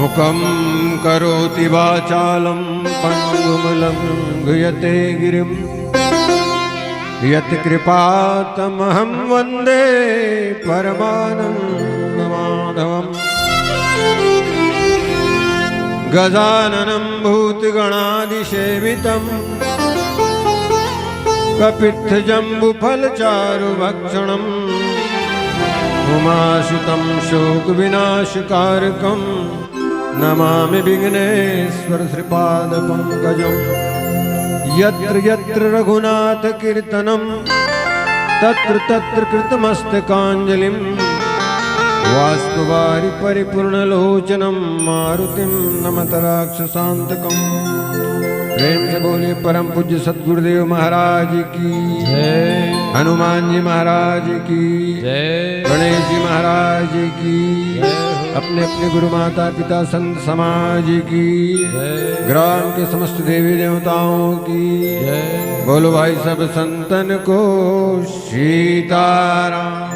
मुखं करोति वाचालं पङ्गुमलङ्घयते गिरिं यत्कृपातमहं वन्दे परमानन्दमाधवम् गजाननं भूतगणादिसेवितं कपित्थजम्बुफलचारुभक्षणम् उमासुतं शोकविनाशकारकं नमामि विघ्नेश्वर श्रीपादपङ्कजं यत्र यत्र रघुनाथकीर्तनं तत्र तत्र कृतमस्तकाञ्जलिं वाष्पवारि परिपूर्णलोचनं मारुतिं नमत राक्षसान्तकम्। प्रेम से बोलिए परम पूज्य सद्गुरुदेव महाराज की जय, हनुमान जी महाराज की जय, गणेश जी महाराज की जय, अपने अपने गुरु माता पिता संत समाज की जय, ग्राम के समस्त देवी देवताओं की जय। बोलो भाई सब संतन को सीताराम।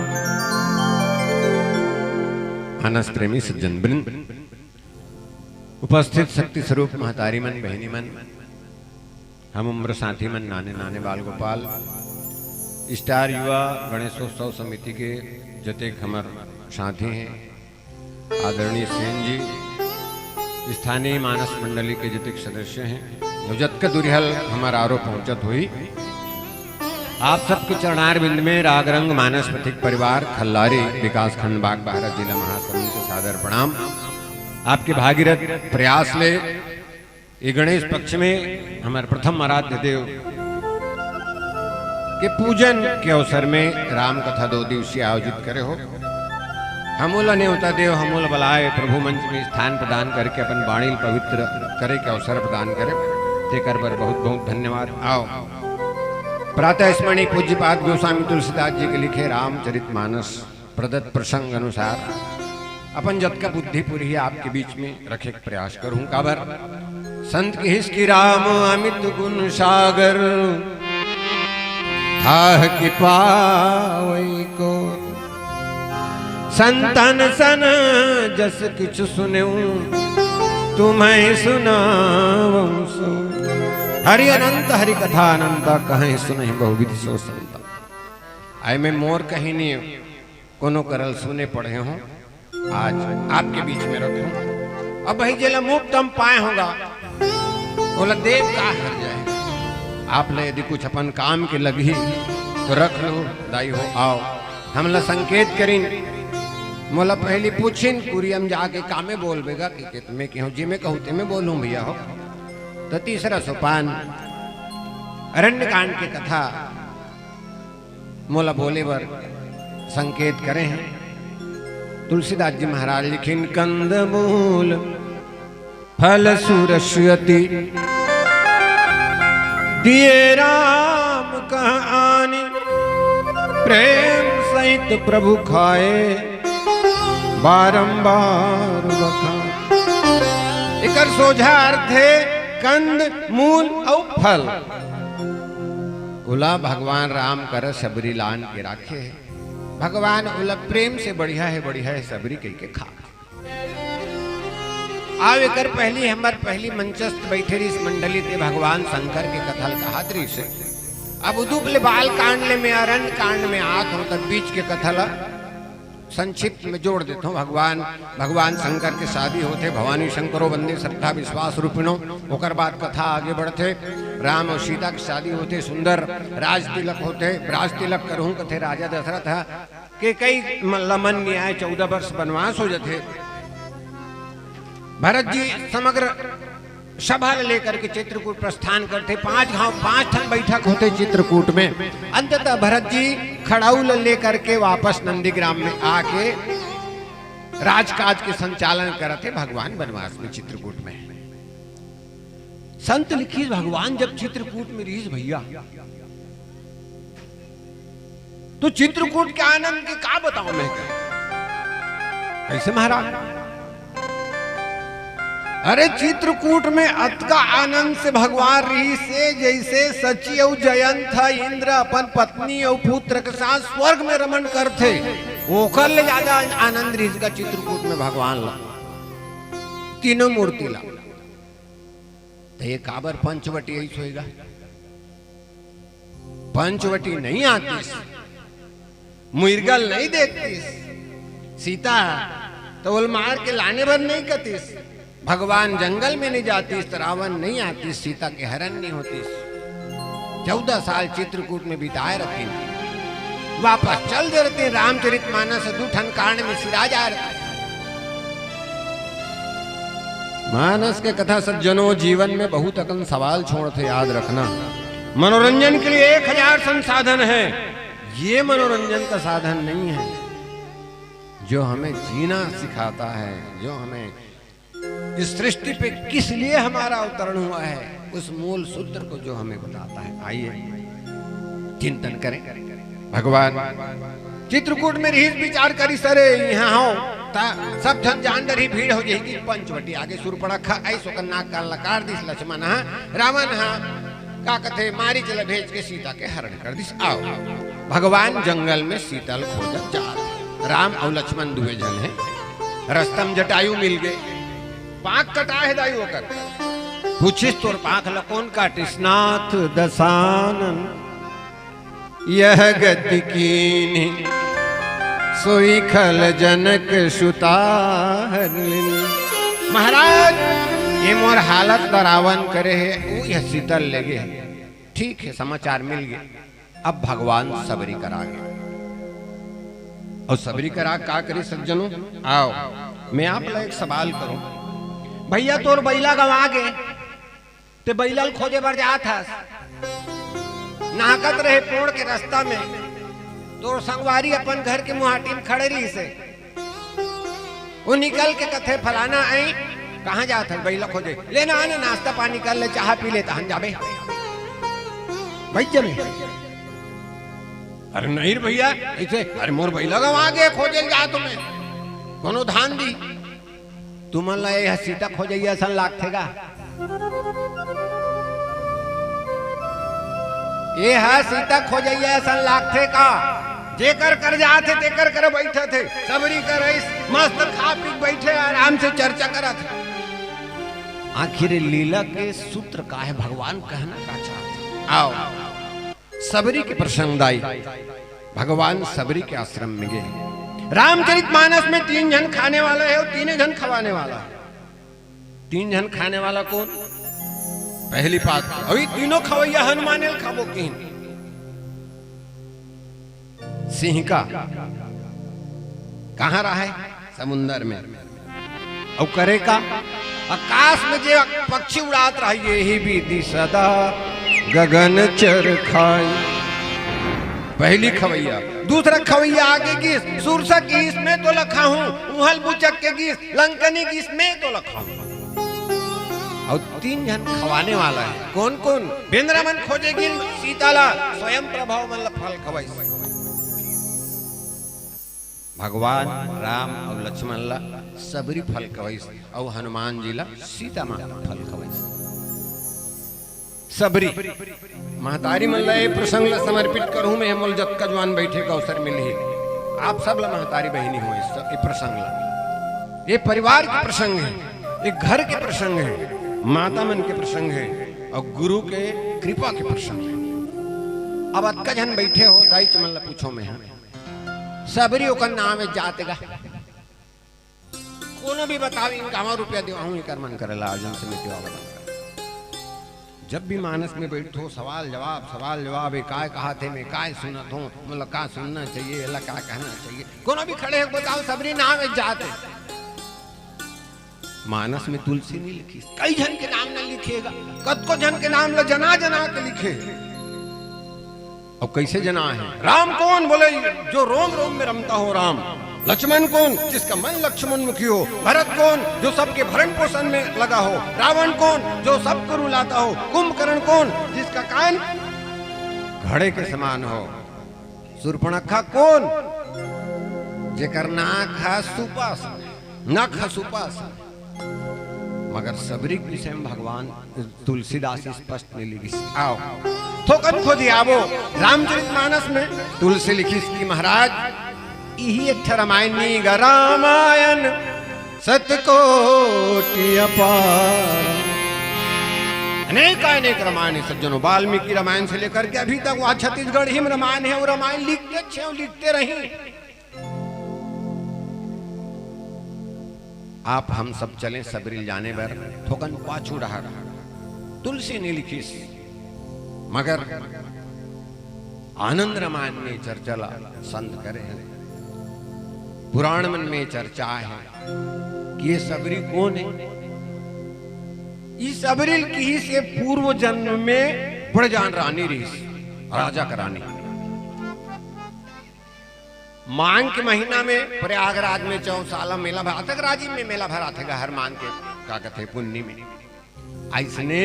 मानस प्रेमी सज्जन वृंद, उपस्थित शक्ति स्वरूप महतारी मन बहनी मन, हम उम्र साथी मन, नाने नाने बाल गोपाल, स्टार युवा गणेशोत्सव समिति के जतेक हमर साथी हैं, आदरणीय सेन जी, स्थानीय मानस मंडली के जतेक सदस्य हैं, जतक दुरिहल हमारा आरोप पहुंचत हुई, आप सबके चरणार बिंद में राग रंग मानस पथिक परिवार खल्लारी विकास खंड बाग भारत जिला महासमुंद के सादर प्रणाम। आपके भागीरथ प्रयास ले ये गणेश पक्ष में हमारे प्रथम आराध्य देव के पूजन के अवसर में राम कथा 2 दिवसीय आयोजित करे हो। हमूल न्योता देव हमूल बलाय प्रभु मंच में स्थान प्रदान करके अपन वाणी पवित्र करे के अवसर प्रदान करे, तेकर पर बहुत बहुत धन्यवाद। आओ प्रातः स्मरणीय पूज्यपाद गोस्वामी तुलसीदास जी के लिखे रामचरितमानस प्रदत्त प्रसंग अनुसार अपन जत का बुद्धिपुरी आपके बीच में रखे के प्रयास करूं। काबर संत की हिस्की राम अमित गुण सागर, थाह की पावई को संतन सन जस किछ सुनेऊ, तुम्हें सुनावं सो। हरि अनंत हरि कथा अनंता, कहें सुनहि बहुविधि सो संता। आय में मोर कहीं नहीं कोनो करल सुने पढ़े हो, आज आपके बीच में रखूं। अब भाई जेला मुफ्त हम पाए होगा बोला देव का हर जाए, आप ले यदि कुछ अपन काम के लगी तो रख लो दाई हो। आओ हमला संकेत करीन, मोला पहली पूछिन पूरी हम जाके कामे बोल बेगा कि तुम्हें कहूँ जी में कहूँ तुम्हें बोलूं भैया हो। तो तीसरा सोपान अरण्य कांड की कथा मोला बोले बर संकेत करे हैं। तुलसीदास जी महाराज लिखिन कंद मूल फल सुरस्वती, दिए राम कह आनी, प्रेम सहित प्रभु खाए बारंबार बखान। एकर सोझा अर्थ है कंद मूल और फल। उला भगवान राम कर सबरी लान के राखे है, भगवान उला प्रेम से बढ़िया है सबरी कह के खा। आव एकर पहली हमार पहली मंचस्थ बैठे इस मंडली ते भगवान शंकर के कथल कहा दृश्य। अब उदुपले बाल कांड ले में अरण्य कांड में आत हो, तब बीच के कथल संक्षिप्त में जोड़ देता हूँ। भगवान शंकर के शादी होते, भवानी शंकरो वंदे श्रद्धा विश्वास रूपिणो। ओकर बाद कथा आगे बढ़ते, राम और सीता की शादी होते, सुंदर राज तिलक होते, राज तिलक करहूं कथे राजा दशरथ के कई लमन न्याय 14 वर्ष वनवास हो जाते। भरत जी समग्र सभा लेकर के चित्रकूट प्रस्थान करते, 5 ठन बैठक होते चित्रकूट में। अंततः भरत जी खड़ाउल लेकर के वापस नंदीग्राम में आके राजकाज के संचालन करते भगवान वनवास में चित्रकूट में। संत लिखी भगवान जब चित्रकूट में रहीस भैया, तो चित्रकूट के आनंद के का बताऊं मैं, कैसे महाराज। अरे चित्रकूट में अतका आनंद से भगवान रही से जैसे सची और जयंत इंद्र अपन पत्नी और पुत्र के साथ स्वर्ग में रमन करते, ओकर ले ज्यादा आनंद रही का चित्रकूट में भगवान ला। तीनों मूर्ति ला। तो ये काबर पंचवटी यही सोएगा, पंचवटी नहीं आती, मुर्गल नहीं देखती, सीता तो बोल मार के लाने भर नहीं करतीस, भगवान जंगल में नहीं जाती, रावण नहीं आती, सीता के हरण नहीं होती। 14 साल चित्रकूट में बिताए रखे, वापस चल दे रहते रामचरितमानस दूठन कांड में सिरा जा रहे। मानस के कथा सज्जनों जीवन में बहुत अकन सवाल छोड़ते, याद रखना। मनोरंजन के लिए 1000 संसाधन है, ये मनोरंजन का साधन नहीं है जो हमें जीना सिखाता है, जो हमें इस सृष्टि पे किस लिए हमारा अवतरण हुआ है, उस मूल सूत्र को जो हमें बताता है। आइए चिंतन करें। भगवान चित्रकूट में रही विचार करी सरे यहाँ हो सब जन जान रही भीड़ हो जाएगी। पंचवटी आगे सुर पड़ा खा ऐसो का नाक कान लकार दिस लक्ष्मण रावण का कथे मारी चले भेज के सीता के हरण कर दिस। आओ भगवान जंगल में सीतल खोजत जा, राम और लक्ष्मण दुए जन है। रस्तम जटायु मिल गए, पाक कटा है दायु कर पूछिस तोर पाक लकोन काटिस, नाथ दसानन यह गति कीनी सोई खल जनक सुताहर। महाराज ये मोर हालत दरावन करे है, यह शीतल लगे। ठीक है समाचार मिल गए। अब भगवान सबरी करा गए, और सबरी करा का करे सज्जनों। आओ मैं आप लोग एक सवाल करूं, भैया तोर बैला गवा गए ते बैला खोजे बर जात हस, नाकत रहे पोड़ के रास्ता में, तो संगवारी अपन घर के मुहाटी में खड़े रही से, वो निकल के कथे फलाना आई कहाँ जात है बैला खोजे, लेना आने नाश्ता पानी कर ले, चाह पी ले तहन जाबे भैया में। अरे नहीं भैया ऐसे, अरे मोर बैला गवा गए खोजे जा तुम्हें कोनो धान दी, तुम ला सीता खोजैया सन लागथेगा। ये है सीता खोजैया सन लागथे का, जेकर कर जाते तेकर कर बैठे थे, सबरी कर मस्त खा पी बैठे आराम से चर्चा करा थे। आखिर लीला के सूत्र का है, भगवान कहना का चाहते। आओ सबरी के प्रसंग आई, भगवान सबरी के आश्रम में गए। रामचरितमानस में 3 जन खाने वाला है और 3 जन खवाने वाला है। 3 जन खाने वाला कौन? पहली बात, अभी तीनों खवैया हनुमान खाबो की सिंह का कहां रहा है? समुंदर में। और करे का आकाश में जो पक्षी उड़ात रही, यही विधि सदा गगन चर खाई। पहली खवैया। दूसरा खवैया आगे की सुरसा की इसमें तो लखा हूं, उहल बुचक के गीस लंकनी की इसमें तो लखा हूं। और 3 जन खवाने वाला है। कौन कौन? बेंद्रमन खोजेगी सीताला, स्वयं प्रभाव मन फल खवाई। भगवान राम और लक्ष्मण ला सबरी फल खवाई, और हनुमान जी ला सीता माता फल खवाई। सबरी महतारी मन ला ये प्रसंग ला समर्पित करूं मैं, मोल जत का जवान बैठे का अवसर मिले ही। आप सब ला महतारी बहनी हो इस प्रसंग ला। ये परिवार के प्रसंग है, एक घर के प्रसंग है, माता मन के प्रसंग है, और गुरु के कृपा के प्रसंग है। अब अतका जन बैठे हो, दाई चमन ला पूछो मैं सबरी ओकर नाम है जातेगा, कोनो भी बताओ इनका रुपया दिवाऊं इकर मन करेला अर्जन से मैं क्यों बता। जब भी मानस में बैठो सवाल जवाब काय कहा थे मैं काय सुनत हूँ, मतलब का सुनना चाहिए अल्लाह का कहना चाहिए। कोनो भी खड़े हो बताओ सबरी नाम है जाते। मानस में तुलसी नहीं लिखी, कई जन के नाम न लिखेगा, कद को जन के नाम जना जना के लिखे। और कैसे जना है? राम कौन? बोले जो रोम रोम में रमता हो राम। लक्ष्मण कौन? जिसका मन लक्ष्मण मुखी हो। भरत कौन? जो सबके भरण पोषण में लगा हो। रावण कौन? जो सबको रुलाता हो। कुंभकर्ण कौन? जिसका कान घड़े के समान हो। शूर्पणखा कौन? जेकर नाक है सुपास, नख है सुपास। मगर सबरी के विषय में भगवान तुलसीदास स्पष्ट नहीं लिखी। आओ थोकन खोदी आवो रामचरितमानस में तुलसी लिखी कि महाराज यही एक रामायण रामायण सतकोटि अपार। अनेक अनेक रामायण है सज्जनों, वाल्मीकि रामायण से लेकर के अभी तक वहां छत्तीसगढ़ ही में रामायण है। वो रामायण लिखते रही। आप हम सब चलें सबरील जाने बर थोकन पाछू रहा। तुलसी ने लिखी मगर आनंद रामायण में चर्चा संत करे हैं। पुराण मन में चर्चा है कि ये सबरी कौन है। इस सबरील की से पूर्व जन्म में बड़जान रानी रही, राजा का रानी। मांग के महीना में प्रयागराज में चौसाला मेला भरा था। राजीव में मेला भरा था हर मान के का कहते पुन्नी में। ऐसने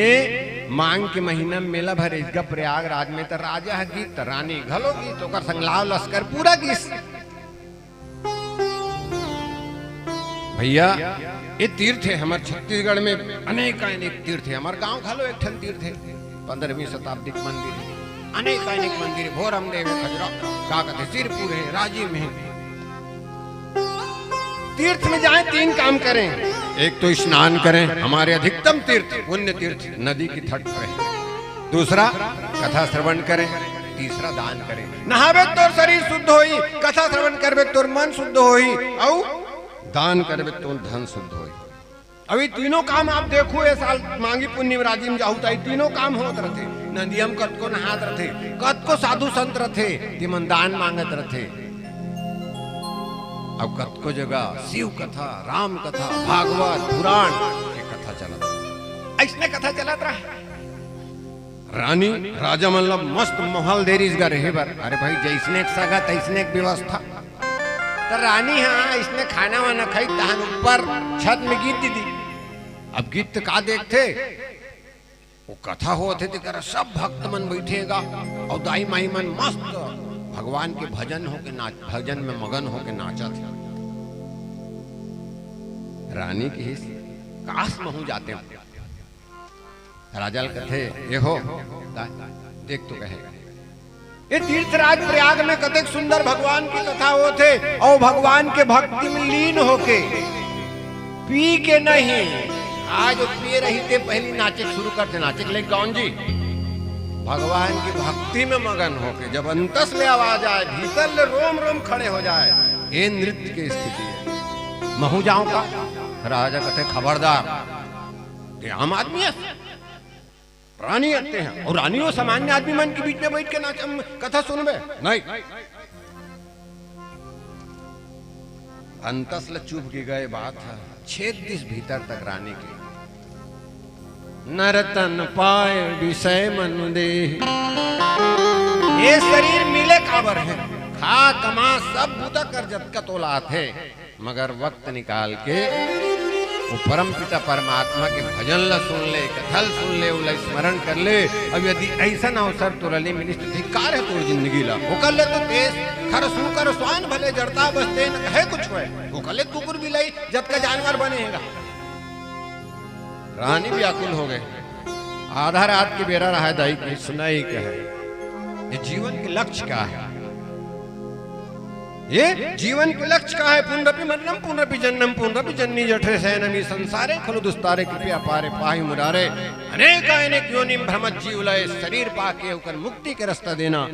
मांग के महीना में मेला भरे इसका प्रयागराज में तो राजा है गीत, रानी घलो गीत, ओकर संगलाव लश्कर पूरा गीत। भैया ये तीर्थ है हमारे छत्तीसगढ़ में, अनेक अनेक तीर्थ है। हमारे गांव घलो एक ठन तीर्थ है, 15वीं शताब्दी का मंदिर है। अनेक अनेक मंदिर, भोरम देव है, खजुरा का कहते सिरपुर है, राजीव में है। तीर्थ में जाए 3 काम करें। एक तो स्नान करें, हमारे अधिकतम तीर्थ पुण्य तीर्थ नदी की तट पर है। दूसरा कथा श्रवण करें। तीसरा दान करें। नहावे तो शरीर शुद्ध होई, कथा श्रवण करबे तो मन शुद्ध होई, और दान करबे तो धन शुद्ध होई। अभी तीनों काम आप देखो ये साल मांगी पुण्य में राजीव में जाहू तो तीनों काम होत रहते। नदियम कत को नहात रहते, कत को साधु संत रहते, तिमन दान मांगत रहते। अब कत को जगह शिव कथा, राम कथा, भागवत पुराण ये कथा चलत, ऐसने कथा चलत रहा। रानी राजा मतलब मस्त महल देरी इसका रहे बर। अरे भाई जैसने एक सगा तैसने एक व्यवस्था। तो रानी हाँ इसने खाना वाना खाई, तहन ऊपर छत में गीत दी। अब गीत का देखते वो कथा होते थे, सब भक्त मन बैठेगा और दाई माई मन मस्त भगवान के भजन होके नाच, भजन में मगन होके नाचा थे। रानी की काश महू जाते हैं। राजा कथे ये हो देख तो कहेगा ये तीर्थराज प्रयाग में कतेक सुंदर भगवान की कथा होते, और भगवान के भक्ति में लीन होके पी के नहीं, आज पिए रही थे पहली नाचे शुरू करते, नाचे ले कौन जी भगवान की भक्ति में मगन होके जब अंतस ले आवाज आए, भीतर ले रोम रोम खड़े हो जाए, ये नृत्य की स्थिति है। महू जाऊं का राजा कहते खबरदार, आम आदमी है, रानी आते हैं और रानी वो सामान्य आदमी मन के बीच में बैठ के नाच कथा सुनबे नहीं। अंतस ल चुप की गए बात है 6 दिस भीतर तक रानी की नरतन पाए विषय मनु दे। ये शरीर मिले काबर है, खा कमा सब बुदा कर जब का तोला थे, मगर वक्त निकाल के वो परम पिता परमात्मा के भजन ला सुन ले, कथल सुन ले, उला स्मरण कर ले। अब यदि ऐसा अवसर तो रले मिनिस्ट धिकार है तोर जिंदगी ला, वो कर ले तो तेज खर सु कर स्वान भले जड़ता बसते न कहे कुछ है, वो कर ले कुकुर भी लाई जब का जानवर बनेगा। रानी व्याकुल हो गए, आधा रात की बेरा रहा दाई की सुनाई कहे ये जीवन के लक्ष्य क्या है, ये जीवन के लक्ष्य का है। पुनरपि मरणम पुनरपि जन्मम पुनरपि जन्नी जठरे शयनमि संसारे खलु दुस्तारे कृपया पारे पाहि मुरारे। अनेक अनेक योनि भ्रमत जीव लय, शरीर पाके होकर मुक्ति के रास्ता देना,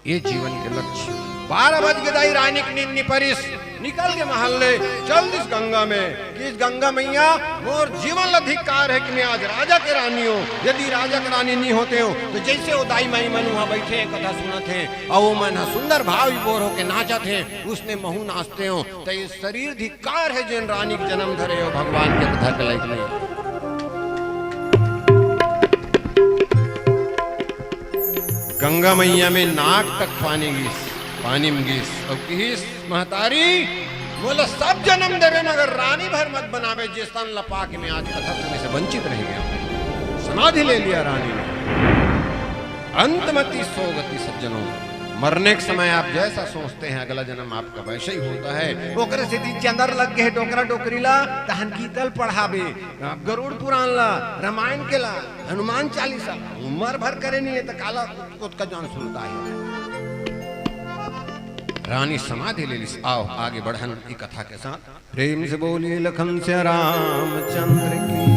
ये जीवन के लक्ष्य। 12 बज गई रानी की नींद परिस निकल के महल चल इस गंगा में कि इस गंगा मैया मोर जीवन अधिकार है कि मैं आज राजा के रानी हूँ। यदि राजा के रानी नहीं होते हो तो जैसे वो दाई माई मन वहाँ बैठे कथा सुनत है और वो मन सुंदर भाव विभोर होके नाचत है, उसने महू नाचते हो तो ये शरीर धिकार है जिन रानी के जन्म धरे हो भगवान के धर के लायक नहीं। गंगा मैया में नाक तक पानी में गिस और किस महतारी बोला सब जन्म देवे मगर रानी भर मत बनावे, जिस तन लपा के मैं आज कथा सुनने से वंचित रह गया। समाधि ले लिया रानी ने। अंतमति सोगति सज्जनों, मरने के समय आप जैसा सोचते हैं अगला जन्म आपका वैसे ही होता है। ओकरे से चंदर लग गए डोकरा डोकरी ला तहन कीतल पढ़ावे, गरुड़ पुराण ला, रामायण के ला, हनुमान चालीसा, उम्र भर करे नहीं है तो काला कुछ का जान सुनता है। रानी समाधि ले ली। आओ आगे बढ़न की कथा के साथ। प्रेम से बोलिए लखन से रामचंद्र की।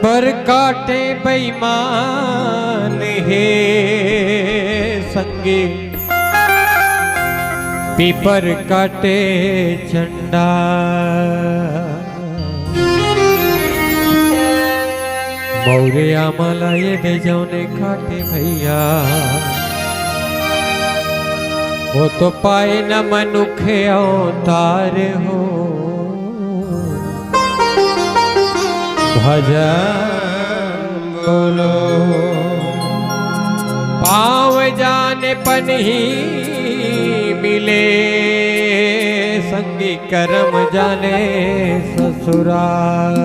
पीपर काटे बेईमान है संगी, पीपर काटे चंडा। मौरे आम्हाला येडे जाऊने काटे भैया, वो तो पाए न मनुखे अवतार हो। भजन बोलो पाँव जाने पन ही मिले, संगी कर्म जाने ससुराल।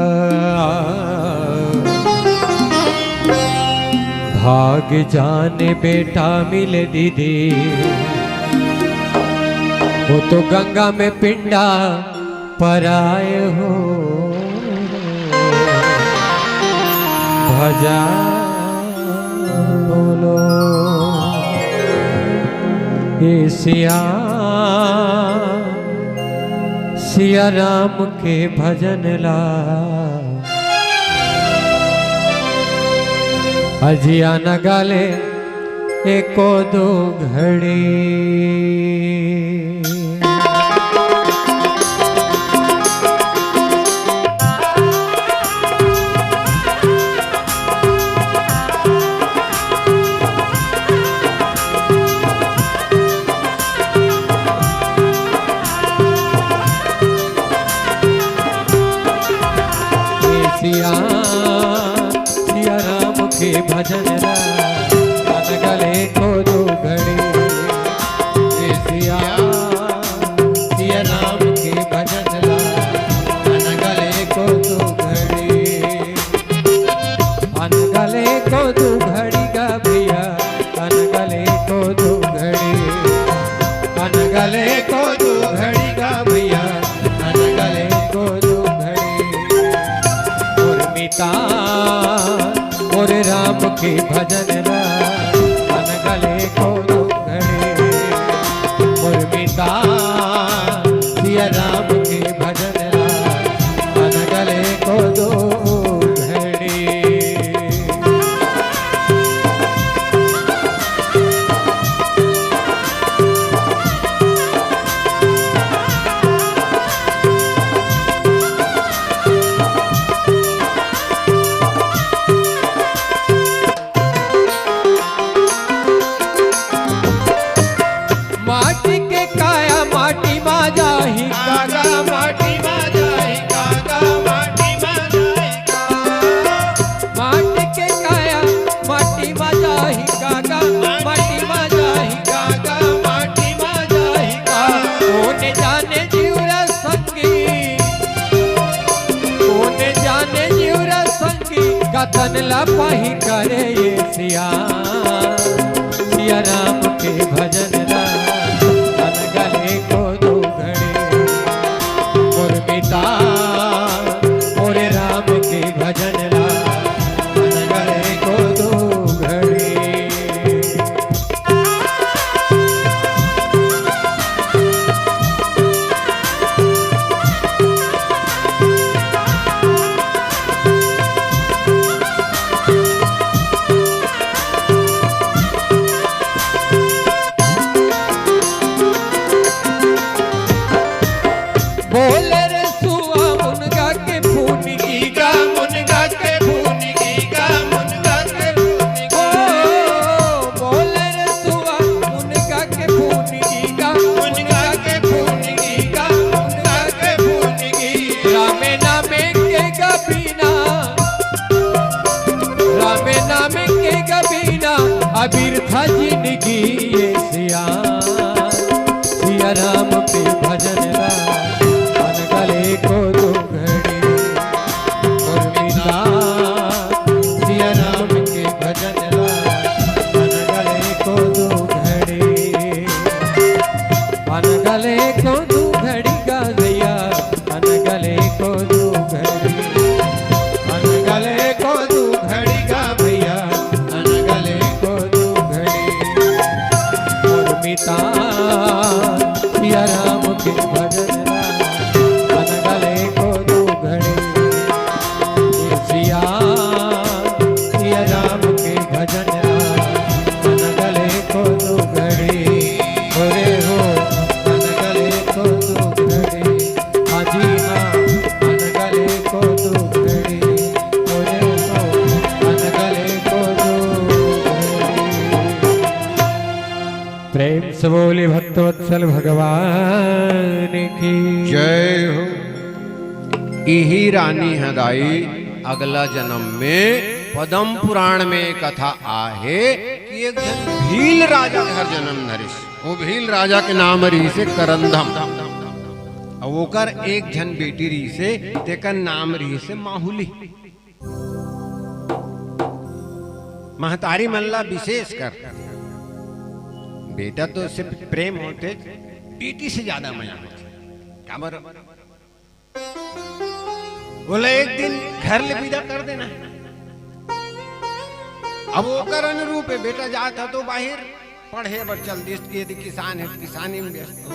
भाग जाने बेटा मिले दीदी, वो तो गंगा में पिंडा पराए हो। भजन बोलो ये सिया सिया राम के भजन ला। अजिया न गाले एको दो घड़ी, सिया राम के भजन ला। मन गले को दो घड़ी, सिया राम के भजन ला। मन गले को दो घड़ी, मन गले को दो घड़ी गा भैया, मन गले को दो घड़ी, मन गले को दो घड़ी गा भैया, मन गले को दो घड़ी। उर्मिता और राम के भजन ला। मन गले को दो घड़ी, उर्मिता सिया राम के भजन ला। मन गले को दो घड़ी। माटी के काया माटी मा जाही कागा, माटी मा जाही कागा, माटी मा जाही कागा। माटी के काया माटी मा जाही कागा, माटी मा जाही कागा, माटी मा जाही कागा। कोने जाने जीवरा संगी, कोने जाने जीवरा संगी, कथन लापाही करे ये सिया सिया राम के भजन ला। मन गले को दो घड़ी, उर्मिता और राम के भजन ला। मन गले को दो घड़ी। बोले रे सुआ मुनगा के फून की गा, मुनगा के फून की गा, मुनगा के फून की। ओ बोले रे सुआ मुनगा के फून की गा, मुनगा के फून की गा, मुनगा के फून की। रामे नामे के गबीना, रामे नामे के गबीना, अबीर था जिंदगी ये सिया सिया राम के भजन ला। मन गले जय हो। यही रानी हदाई अगला जन्म में पद्म पुराण में कथा आहे कि एक जन भील राजा घर जन्म धरिस। वो भील राजा के नाम रही से करंधम, और ओकर एक जन बेटी रही से तेकर नाम रही से माहुली। महतारी मल्ला विशेष कर बेटा तो सिर्फ प्रेम होते, बेटी से ज्यादा मजा होते। क्या बोले एक दिन घर ले विदा कर देना है। अब वो कर अनुरूप है, बेटा जाता तो बाहर पढ़े बर चल दिस की, यदि किसान है किसानी में व्यस्त हो।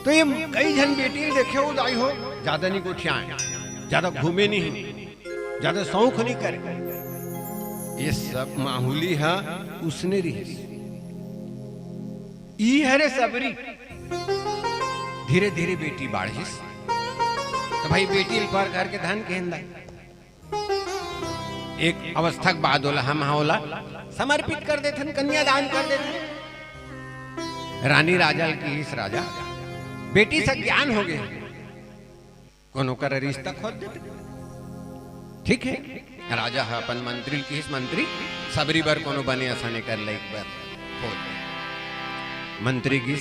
तो ये कई जन बेटी देखे हो दाई हो, ज्यादा नहीं कोठिया ज्यादा घूमे नहीं, ज्यादा शौक नहीं करे। ये सब माहौली है उसने रही ई हरे सबरी धीरे धीरे बेटी बाढ़िस। तो भाई बेटी पर घर के धन केंदा एक अवस्था बाद होला हम होला समर्पित कर देते, कन्यादान कर देते। रानी राजा की इस राजा बेटी से ज्ञान हो गए, कोनो कर रिश्ता खोद देते। ठीक है, राजा है अपन मंत्री की इस मंत्री सबरी बार कोनो बने आसाने कर ले एक बार खोद मंत्री की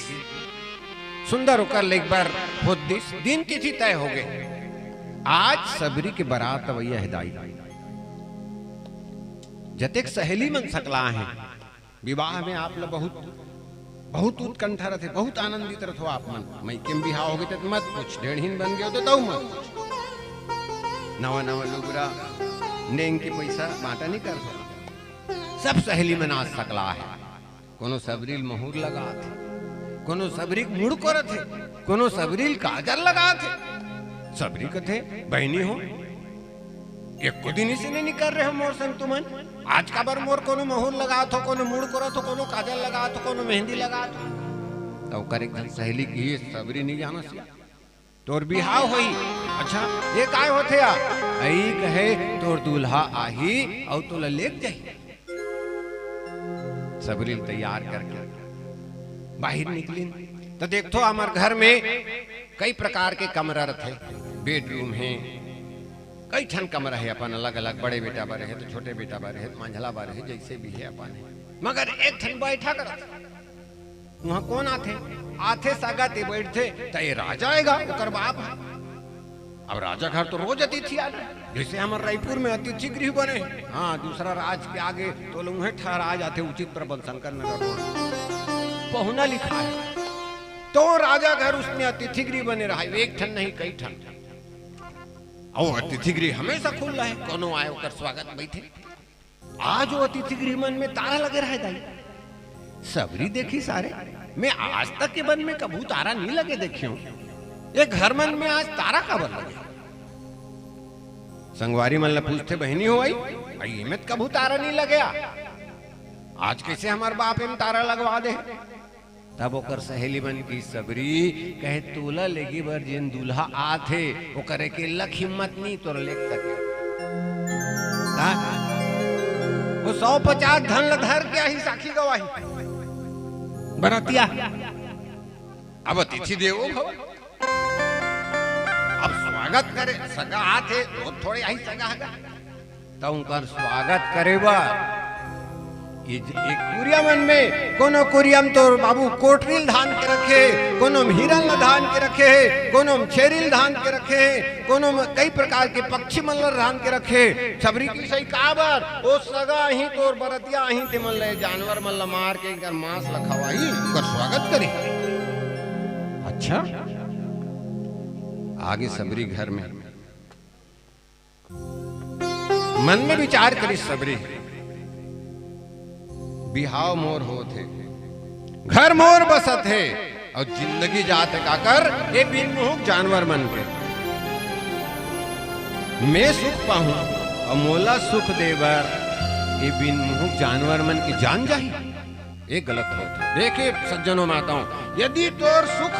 सुंदर होकर ले एक बार खोद दिस। दिन तिथि तय हो गए, आज सबरी के बारात वैया हिदाई। जतेक सहेली मन सकला है विवाह में आप लोग बहुत उत्कंठा रहते, बहुत आनंदित रहो आप मन। मैं किम बिहा हो गए तो मत पूछ, डेढ़हीन बन गए तो मत पूछ। नवा नवा लुगरा नेंग के पैसा बांटा नहीं कर सकता। सब सहेली में नाच सकला है। कोनो सबरील मोहर लगा थे, कोनो सबरी मुड़ कर थे, कोनो सबरील काजल लगा थे। सबरी कथे बहनी हो एक को दिन से नहीं कर रहे हो मोर संग तुमन। आज का बार मोर कोनो मोहर लगा तो, कोनो मुड़ करो तो, कोनो काजल लगा तो, कोनो मेहंदी लगा तो कर एक सहेली की सबरी नहीं जाना सिया तोर बिहाव होई। अच्छा ये काय होथे आ आई कहे तोर दूल्हा आही और तोला लेक जाई। सबरी तैयार करके बाहर निकली तो देखो हमार घर में कई प्रकार के कमरा रहे, बेडरूम है, कई ठन कमरा है अपन अलग अलग। बड़े बेटा बारे है तो छोटे बेटा बारे है, मंझला बारे है, जैसे भी है अपन है। मगर एक ठन बैठा कर वहां कौन आथे सागा ते बैठते तो ये राजा आएगा ओकर बाप। अब राजा घर तो रोज अतिथि आ रहे, जैसे हमारे रायपुर में अतिथि गृह बने। हाँ दूसरा राज के आगे तो लोग ठहरा जाते, उचित प्रबंध शंकर नगर पहुना लिखा है। तो राजा घर उसमें अतिथि गृह बने रहा, एक ठन नहीं कई ठन। और अतिथि गृह हमेशा खुल रहा है, कोनो आए ओकर स्वागत बैठे। आज वो अतिथि गृह मन में तारा लगे रहा है दाई। सबरी देखी सारे, मैं आज तक के मन में कभी तारा नहीं लगे देखियो। ये घर मन में आज तारा कब लगे? संगवारी मन ला पूछते बहनी हो आई में कभी तारा नहीं लगे, आज कैसे हमारे बाप में तारा लगवा दे। तब ओकर सहेली बन की सबरी कहे तोला लेगी बर जिन दूल्हा आथे वो करे के लख हिम्मत नहीं तोर लेक तक। वो 150 धन लधर क्या ही साखी गवाही बरतिया। अब अतिथि देवो भव, अब स्वागत करे सगा आथे तो थोड़े आई सगा तो उनका स्वागत करेबा। ये एक कुरिया मन में कोनो कुरियम तो बाबू कोटरील धान के रखे, कोनो हिरन धान के रखे, कोनो छेरिल धान के रखे, कोनो कई प्रकार के पक्षी मल्लर धान के रखे। सबरी की सही काबर ओ सगा ही तोर बरतिया ही ते मन ले जानवर मल्ला मार के इनका मांस लखवाई कर स्वागत करी। अच्छा आगे सबरी घर में मन में विचार करी सबरी बिहाव मोर होते, घर मोर बसत है और जिंदगी जाते काकर ये बिन मुख जानवर मन के। मैं सुख पाऊं और मोला सुख देवर ये बिन मुख जानवर मन की जान जाही, ये गलत होता। देखे सज्जनों माताओं, यदि तोर सुख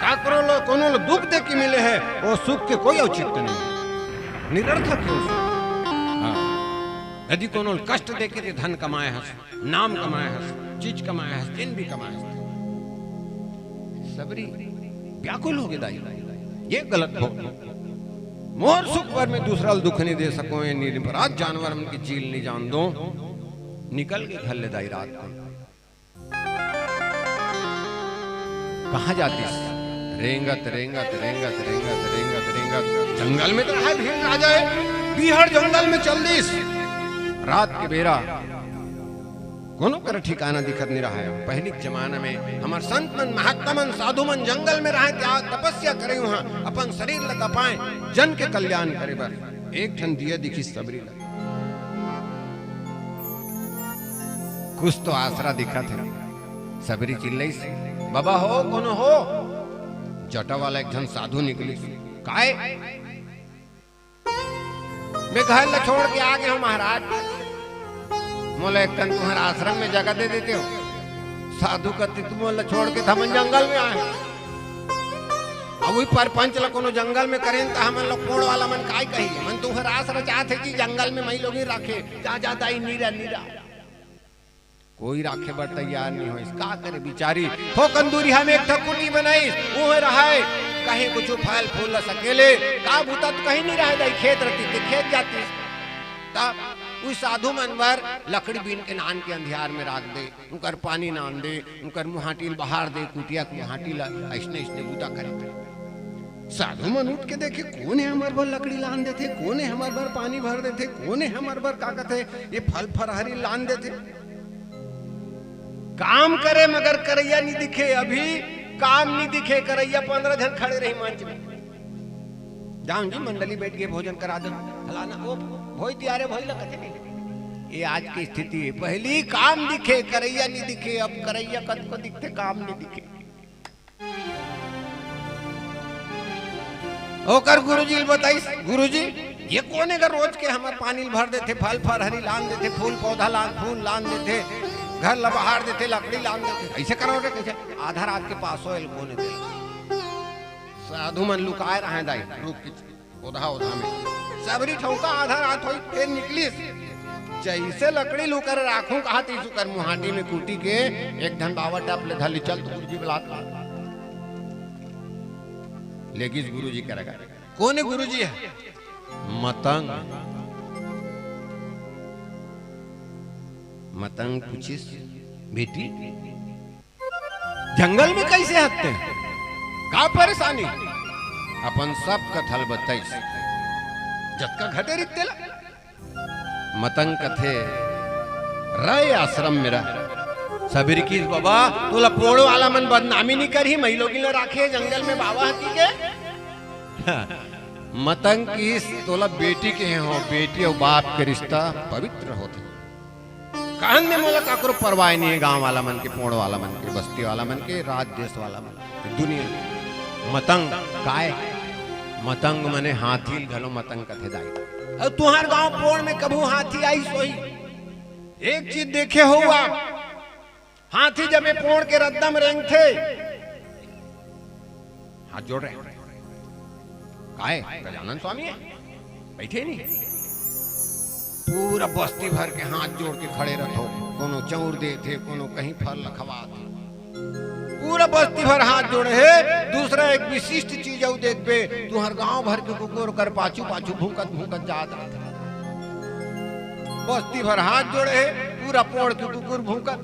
काकरो लो कोनो लो दुख दे के मिले है वो सुख के कोई औचित्य नहीं, निरर्थक है। यदि कोनो कष्ट देके ते धन कमाए हस, नाम कमाए हस, चीज कमाए हस, जिन भी कमाए हस। सबरी व्याकुल हो गए दाई, ये गलत हो। मोर सुख पर में दूसरा दुख नहीं दे सको, ये निरपराध जानवर उनकी चील नहीं जान दो। निकल के घर ले दाई रात को। कहा जाती? रेंगत रेंगत रेंगत रेंगत रेंगत रेंगत जंगल में तो है भीड़ राजा है, बीहड़ जंगल में चल दिस। रात के बेरा कोनो कर ठिकाना दिखत नहीं रहा है। पहले जमाना में हमार संत मन, महात्मा मन, साधु मन जंगल में रहे, त्याग तपस्या करे, वहां अपन शरीर ल तपाए, जन के कल्याण करे बर। एक ठन दिया दिखी सबरी ल, कुछ तो आसरा दिखा थे। सबरी चिल्लाई, बाबा हो कोनो हो? जटा वाला एक जन साधु निकली। काय? मैं घर ल छोड़ के आ गया हूं महाराज, मोला एक टन तुम्हारा आश्रम में जगह दे देते हो। साधु कहते तुम मोला छोड़ के हम जंगल में आए, अब वही परपंच ला कोनो जंगल में करें तो हमन लोग कोड़ वाला मन काय कही, मन तुम्हारा आश्रम चाहते कि जंगल में मई लोग ही रखे, जा जाता ही नीरा नीरा कोई राखे बर तैयार नहीं हो। का करे बिचारी हो कंदूरी हम एक ठकुटी बनाई, वो रहा कहीं कुछ फल फूल ल सकेले, का भूता तो कहीं नहीं रहे, खेत रहती थे खेत जाती। तब उस साधु मनवर लकड़ी बीन के नान के अंधियार में राख दे, उनकर पानी नान दे, उनकर मुहाटी बहार दे, कुटिया के मुहाटी ला ऐसने ऐसने बूता करे। साधु मन उठ के देखे कौन है हमार बर लकड़ी लान देते, कौन है हमार बर पानी भर देते, कौन है हमार बर का कहते ये फल फरहरी लान देते। काम करे मगर करैया नहीं दिखे, अभी काम नहीं दिखे, करैया 15 जन खड़े रही मंच में। जाऊं जी मंडली बैठ के भोजन करा दो, फलाना वो भोज दियारे भोज लगते नहीं। ये आज की स्थिति है, पहली काम दिखे करैया नहीं दिखे, अब करैया कद को दिखते काम नहीं दिखे। ओकर गुरुजी बताई, गुरुजी ये कौन है रोज के हमारे पानी भर देते, फल फरहरी लान देते, फूल पौधा लान फूल लान देते, घर लबहार देते, लकड़ी लान देते, ऐसे करोगे कैसे? आधा रात के पास हो कोने दे। साधु मन लुकाए रहे दाई रुक ओधा ओधा में, सबरी ठौका आधा रात होई फिर निकली, जैसे लकड़ी लुकर राखूं कहा तीसु कर मुहाटी में कूटी के एक धन बावट डप ले धली चल तो गुरुजी बुला लेकिन गुरुजी करेगा। कौन है गुरुजी? है मतंग। मतंग पूछिस बेटी जंगल में कैसे हत्ते, का परेशानी? अपन सब कथल बताइस, जत्का घटे रितेला। मतंग कथे रय आश्रम मेरा सबरी की बाबा तोला पोड़ो वाला मन बदनामी नहीं करी, मई लोग राखे जंगल में बाबा हती के। मतंग की तोला बेटी के हो, बेटी और बाप के रिश्ता पवित्र होते, कहन में मोला काकरो परवाह नहीं है, गांव वाला मन के, पोड़ वाला मन के, बस्ती वाला मन के, राज देश वाला मन के, दुनिया। मतंग काय? मतंग मने हाथी घलो मतंग कथे दाई। अब तुहार गांव पोड़ में कभू हाथी आई सोई? एक चीज देखे हुआ, हाथी जब ये पोड़ के रद्दम रेंग थे, हाथ जोड़ रहे काय? गजानन स्वामी है बैठे नहीं, पूरा बस्ती भर के हाथ जोड़ के खड़े रहो, कोनो चौर दे थे, कोनो कहीं फल लखवा थे, पूरा बस्ती भर हाथ जोड़े है। दूसरा एक विशिष्ट चीज औ देख पे, तू हर गांव भर के कुकुर कर पाछू पाछू भूकत भूकत जात रहा, बस्ती भर हाथ जोड़े है, पूरा पोड़ के कुकुर भूकत।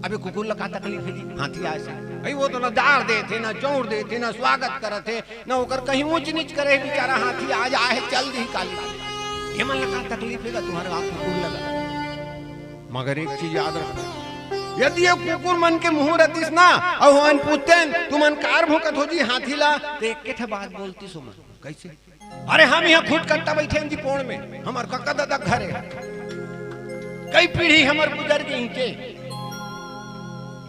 अबे कुकुर लगा तकलीफ है जी, हाथी आए से भाई वो तो न दार दे थे, न चौर दे थे, न स्वागत करे थे, न होकर कहीं ऊंच नीच करे, बेचारा हाथी आज आए चल दी काली, ये मन लगा तकलीफ है तुम्हारे आप कुकुर लगा। मगर एक चीज याद रखो, यदि ये कुकुर मन के मुंह रतीस ना और वन पूछतेन तुमन कार भूकत हो जी हाथी ला, तो एक के बात बोलती सुमन कैसे? अरे हम यहाँ खुद कट्टा बैठे जी पोड़ में, हमार कक्का दादा घर है, कई पीढ़ी हमार गुजर गई के,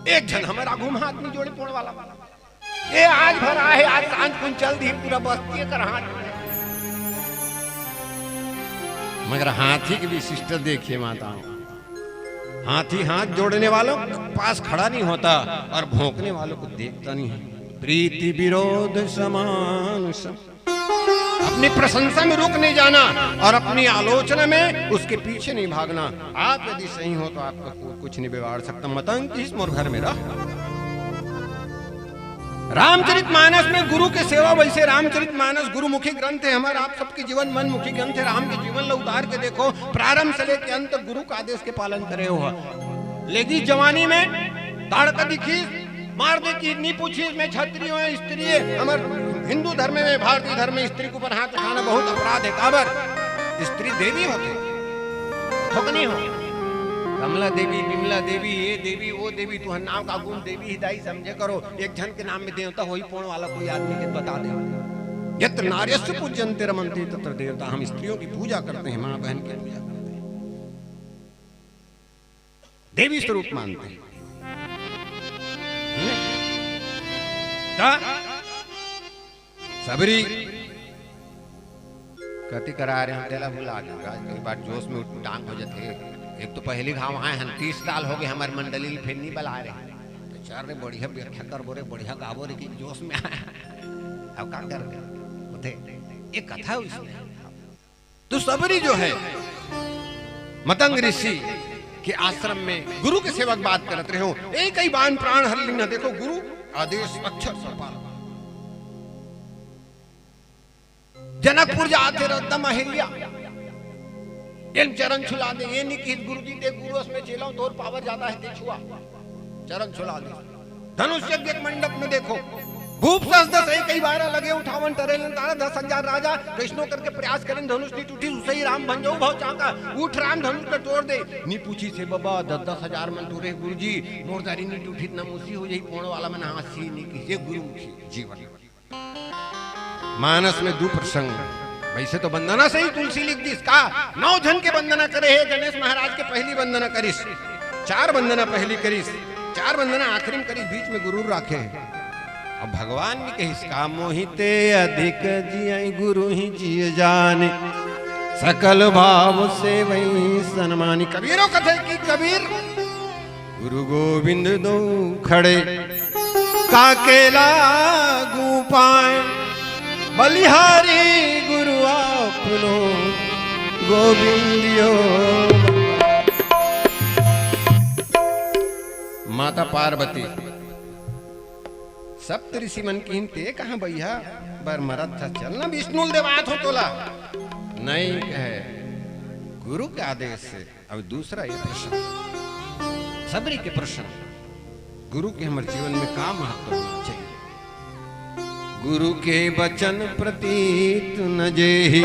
एक जन हमारा घूम हाथ नहीं जोड़े पोड़ वाला, ये आज भरा है, आज सांझ कुन चल दी पूरा बस्ती कर हाथ। मगर हाथी की विशिष्टता देखिए माताओं, हाथी हाथ जोड़ने वालों पास खड़ा नहीं होता और भौंकने वालों को देखता नहीं है। प्रीति विरोध समान सब, अपनी प्रशंसा में रुक नहीं जाना और अपनी आलोचना में उसके पीछे नहीं भागना। आप यदि सही हो तो आपका कुछ नहीं बिगाड़ सकता। मतंग किस मोर घर में रह रामचरितमानस में गुरु के सेवा, वैसे रामचरितमानस गुरुमुखी ग्रंथ है हमारा, आप सबके जीवन मनमुखी ग्रंथ है। राम के जीवन ला उतार के देखो, प्रारंभ से लेकर अंत गुरु का आदेश के पालन करे हो। लेगी जवानी में ताड़का दिखी मार दे की नहीं पूछी, मैं क्षत्रिय है स्त्री है। हमारे हिंदू धर्म में, भारतीय धर्म में स्त्री के ऊपर हाथ उठाना बहुत अपराध है। काबर स्त्री देवी होते ठोकनी हो, कमला देवी, विमला देवी, ये देवी वो देवी, तुहर नाम का गुण देवी हिदाई समझे करो। एक जन के नाम में देवता हो ही पोण वाला कोई आदमी के बता दे। यत्र नार्यस्य पूज्यन्ते रमन्ते तत्र देवता। हम स्त्रियों की पूजा करते हैं, मां बहन की पूजा करते हैं, देवी स्वरूप मानते हैं। सबरी कति करा रहे हैं, तेला भुला गया। कई बार जोश में टांग हो जाते। एक तो पहली घाव आए हैं, 30 साल हो गए हमारे मंडली फिर नहीं बला रहे, तो चार रे बढ़िया व्याख्या कर बोरे, बढ़िया गावो रे, कि जोश में आया अब क्या कर होते एक कथा उसमें। तो सबरी जो है मतंग ऋषि के आश्रम में गुरु के सेवक बात करते रहे हो, एक ही बाण प्राण हर लीना। देखो गुरु आदेश अक्षर सपाल। जनकपुर जाते रद्दा महिरिया चरण छुला दे, ये नहीं कि गुरु जी देख गुरु में चेला तो पावर ज्यादा है, ते छुआ चरण छुला दे। धनुष यज्ञ मंडप में देखो भूप दस कई बार लगे उठावन टरेलन तारा 10,000 राजा कृष्णो करके प्रयास करें, धनुष नहीं टूटी, उसे ही राम बन जाओ भाव चाका उठ राम धनुष का तोड़ दे। नी पूछी से बाबा 10,000 मन टूरे गुरु जी, मोरदारी नहीं टूटी न मुसी हो जाई पोण वाला मन हासी नहीं कि गुरु जीवन। मानस में दो प्रसंग, वैसे तो वंदना से ही तुलसी लिख दी का 9 जन के वंदना करे है। गणेश महाराज के पहली वंदना करिस, 4 वंदना पहली करिस, 4 वंदना आखिरी में करिस, बीच में गुरु राखे। अब भगवान भी कहिस का मोहिते अधिक जिय गुरु ही जिय जाने, सकल भाव से वही सन्मानी। कबीरों कथे की कबीर गुरु गोविंद दो खड़े काकेला गु पाए, बलिहारी गुरु आपनो गोविंदियो। माता पार्वती सप्त ऋषि मन कीनते कहाँ भैया बर मरत था, चलना विष्णु देवात हो तोला नहीं कहे गुरु के आदेश से। अब दूसरा ये प्रश्न सबरी के प्रश्न, गुरु के हमारे जीवन में का महत्व होना चाहिए। गुरु के वचन प्रतीत न जेहि,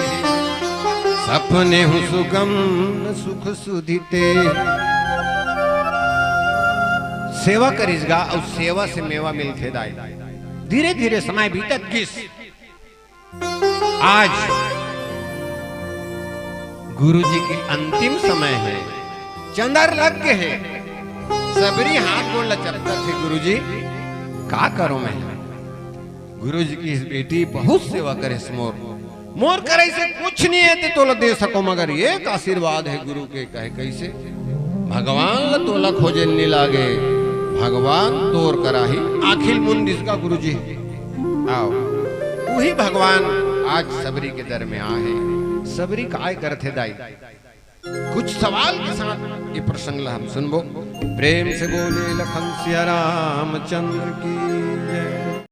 सपने हूँ सुगम न सुख सुधिते। सेवा करिसगा और सेवा से मेवा मिलते दाई। धीरे धीरे समय बीतत किस, आज गुरु जी की अंतिम समय है, चंदर लग के है। सबरी हाथ गोड़ लचकता थे, गुरु जी का करो मैं। गुरु जी की इस बेटी बहुत सेवा करे, मोर करे से कुछ नहीं है तो दे सको, मगर एक आशीर्वाद है गुरु के। कहे कैसे भगवान ला तोला खोजे नहीं लागे, भगवान तोर कराही आखिल मुंड इसका गुरु जी आओ। वही भगवान आज सबरी के दर में आए। सबरी काय करते दाई, कुछ सवाल के साथ ये प्रसंग ला हम सुनबो। प्रेम से बोले लखन सिया रामचंद्र की जय।